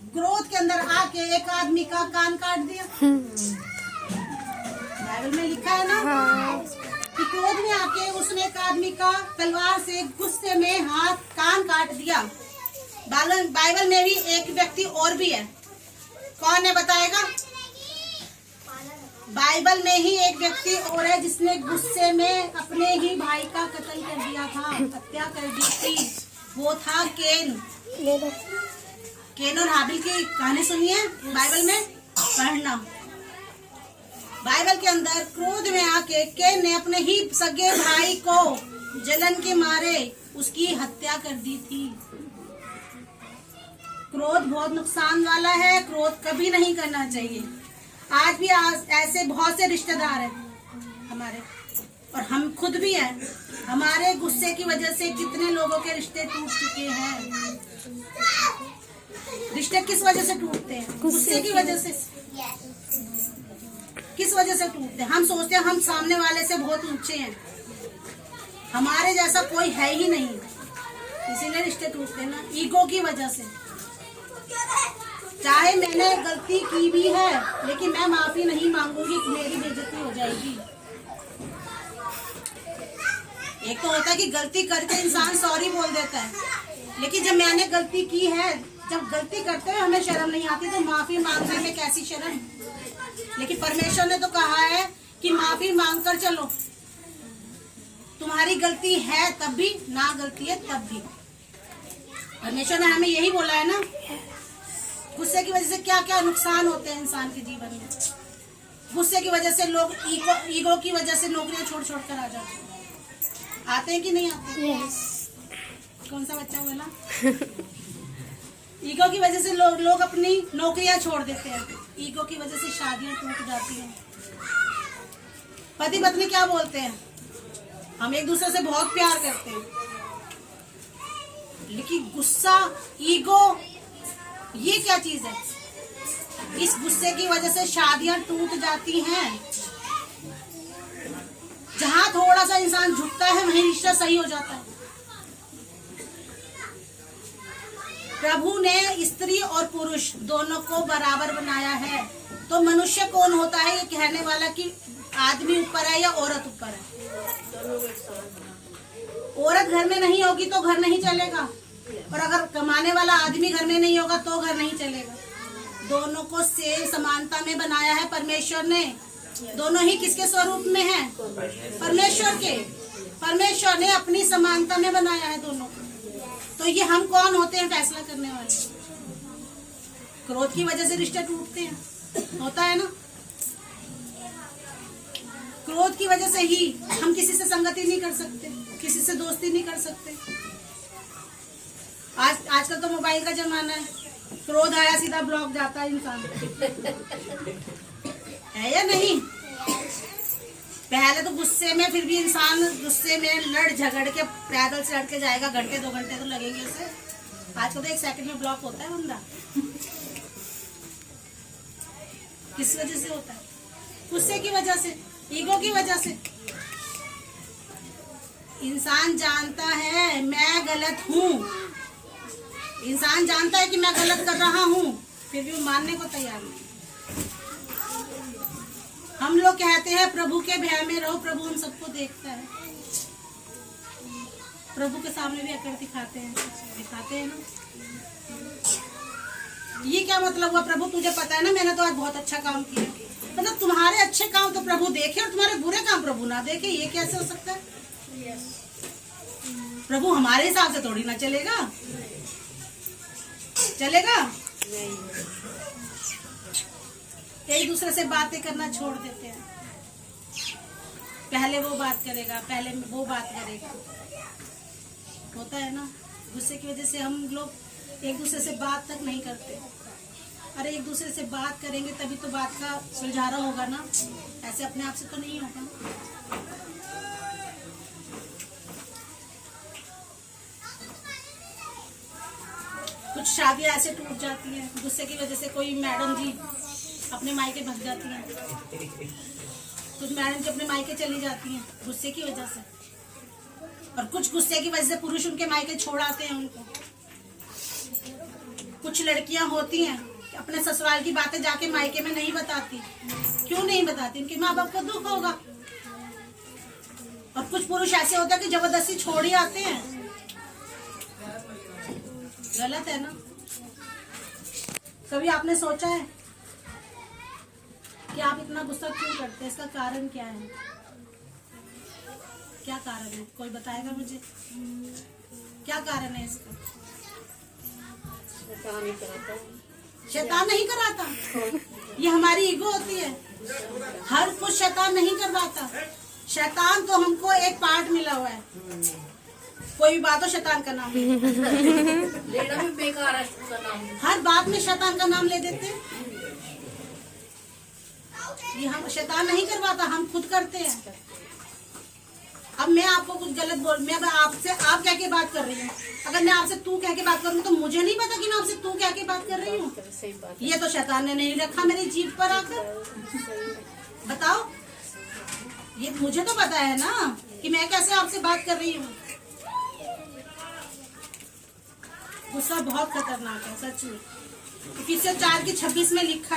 क्रोध के अंदर आके एक आदमी का कान काट दिया। बाइबल में लिखा है ना कि क्रोध में आके उसने एक आदमी का तलवार से गुस्से में कान काट दिया। बाइबल में भी एक व्यक्ति और भी है, कौन है बताएगा? बाइबल में ही एक व्यक्ति और है जिसने गुस्से में अपने ही भाई का कत्ल कर दिया था, हत्या कर दी थी। वो था केन। केन और हाबिल की कहानी सुनिए, बाइबल में पढ़ना। बाइबल के अंदर क्रोध में आके केन ने अपने ही सगे भाई को जलन के मारे उसकी हत्या कर दी थी। क्रोध बहुत नुकसान वाला है, क्रोध कभी नहीं करना चाहिए। आज भी ऐसे बहुत से रिश्तेदार हैं हमारे, और हम खुद भी हैं। हमारे गुस्से की वजह से कितने लोगों के रिश्ते टूट चुके हैं। रिश्ते किस वजह से टूटते हैं? गुस्से की वजह से। किस वजह से टूटते हैं? हम सोचते हैं हम सामने वाले से बहुत ऊंचे हैं, हमारे जैसा कोई है ही नहीं, इसीलिए रिश्ते टूटते हैं ना, ईगो की वजह से। चाहे मैंने गलती की भी है, लेकिन मैं माफी नहीं मांगूंगी, मेरी बेइज्जती हो जाएगी। एक तो होता है कि गलती करके इंसान सॉरी बोल देता है, लेकिन जब मैंने गलती की है, जब गलती करते हुए हमें शर्म नहीं आती तो माफी मांगने में कैसी शर्म। लेकिन परमेश्वर ने तो कहा है कि माफी मांग कर चलो। तुम्हारी गलती है तब भी, ना गलती है तब भी। परमेश्वर ने हमें यही बोला है ना। गुस्से की वजह से क्या क्या नुकसान होते हैं इंसान के जीवन में। गुस्से की वजह से लोग ईगो की वजह से नौकरियां छोड़ छोड़ कर आ जाते हैं। आते हैं कि नहीं आते? yes. कौन सा बच्चा बोला? ईगो की वजह से लोग अपनी नौकरियां छोड़ देते हैं। ईगो की वजह से शादियां टूट जाती हैं। पति पत्नी क्या बोलते हैं? हम एक दूसरे से बहुत प्यार करते हैं, लेकिन गुस्सा, ईगो, ये क्या चीज है? इस गुस्से की वजह से शादियां टूट जाती हैं। जहां थोड़ा सा इंसान झुकता है वहीं रिश्ता सही हो जाता है। प्रभु ने स्त्री और पुरुष दोनों को बराबर बनाया है। तो मनुष्य कौन होता है ये कहने वाला कि आदमी ऊपर है या औरत ऊपर है? औरत घर में नहीं होगी तो घर नहीं चलेगा, और अगर कमाने वाला आदमी घर में नहीं होगा तो घर नहीं चलेगा। दोनों को सेम समानता में बनाया है परमेश्वर ने। दोनों ही किसके स्वरूप में हैं? परमेश्वर के। परमेश्वर ने अपनी समानता में बनाया है दोनों को। तो ये हम कौन होते हैं फैसला करने वाले? क्रोध की वजह से रिश्ते टूटते हैं, होता है ना। क्रोध की वजह से ही हम किसी से संगति नहीं कर सकते, किसी से दोस्ती नहीं कर सकते। आजकल तो मोबाइल का जमाना है, क्रोध आया सीधा ब्लॉक जाता है इंसान। है या नहीं? पहले तो गुस्से में फिर भी इंसान गुस्से में लड़ झगड़ के पैदल से लड़ के जाएगा, घंटे 2 घंटे तो लगेंगे उसे। आजकल तो 1 सेकंड में ब्लॉक होता है बंदा। किस वजह से होता है? गुस्से की वजह से, ईगो की वजह से। इंसान जानता है मैं गलत हूँ, इंसान जानता है कि मैं गलत कर रहा हूँ, फिर भी मानने को तैयार नहीं। हम लोग कहते हैं प्रभु के भय में रहो, प्रभु हम सबको देखता है। प्रभु के सामने भी अकड़ दिखाते हैं ना। ये क्या मतलब हुआ? प्रभु तुझे पता है ना मैंने तो आज बहुत अच्छा काम किया। मतलब तुम्हारे अच्छे काम तो प्रभु देखे और तुम्हारे बुरे काम प्रभु ना देखे, ये कैसे हो सकता है? प्रभु हमारे हिसाब से थोड़ी ना चलेगा, चलेगा? एक दूसरे से बातें करना छोड़ देते हैं। पहले वो बात करेगा, पहले वो बात करेगा, होता है ना। गुस्से की वजह से हम लोग एक दूसरे से बात तक नहीं करते। अरे एक दूसरे से बात करेंगे तभी तो बात का सुलझारा होगा ना, ऐसे अपने आप से तो नहीं होगा। कुछ शादियां ऐसे टूट जाती हैं गुस्से की वजह से। कोई मैडम जी अपने मायके भग जाती हैं, कुछ मैडम जी अपने मायके चली जाती हैं गुस्से की वजह से, और कुछ गुस्से की वजह से पुरुष उनके मायके छोड़ आते हैं उनको। कुछ लड़कियां होती हैं कि अपने ससुराल की बातें जाके मायके में नहीं बताती। क्यों नहीं बताती? उनके माँ बाप को दुख होगा। और कुछ पुरुष ऐसे होते हैं कि जबरदस्ती छोड़ ही आते हैं। गलत है ना? कभी आपने सोचा है कि आप इतना गुस्सा क्यों करते हैं? इसका कारण क्या है? क्या कारण है? कोई बताएगा मुझे? क्या कारण है इसका? शैतान नहीं कराता। ये हमारी ईगो होती है। हर कुछ शैतान नहीं करवाता। शैतान तो हमको एक पार्ट मिला हुआ है। कोई भी बात हो शैतान का नाम लेना भी बेकार है। हर बात में शैतान का नाम ले देते हैं। ये हम शैतान नहीं करवाता, हम खुद करते हैं। अब मैं आपको कुछ गलत मैं आपसे आप कह के बात कर रही हूँ। अगर मैं आपसे तू कह के बात करूँ तो मुझे नहीं पता कि मैं आपसे तू कह के बात कर रही हूँ। ये तो शैतान ने नहीं रखा मेरी जीभ पर आकर। बताओ, ये मुझे तो पता है ना कि मैं कैसे आपसे बात कर रही हूँ। गुस्सा बहुत खतरनाक है सच में। 4 की 26 में लिखा है।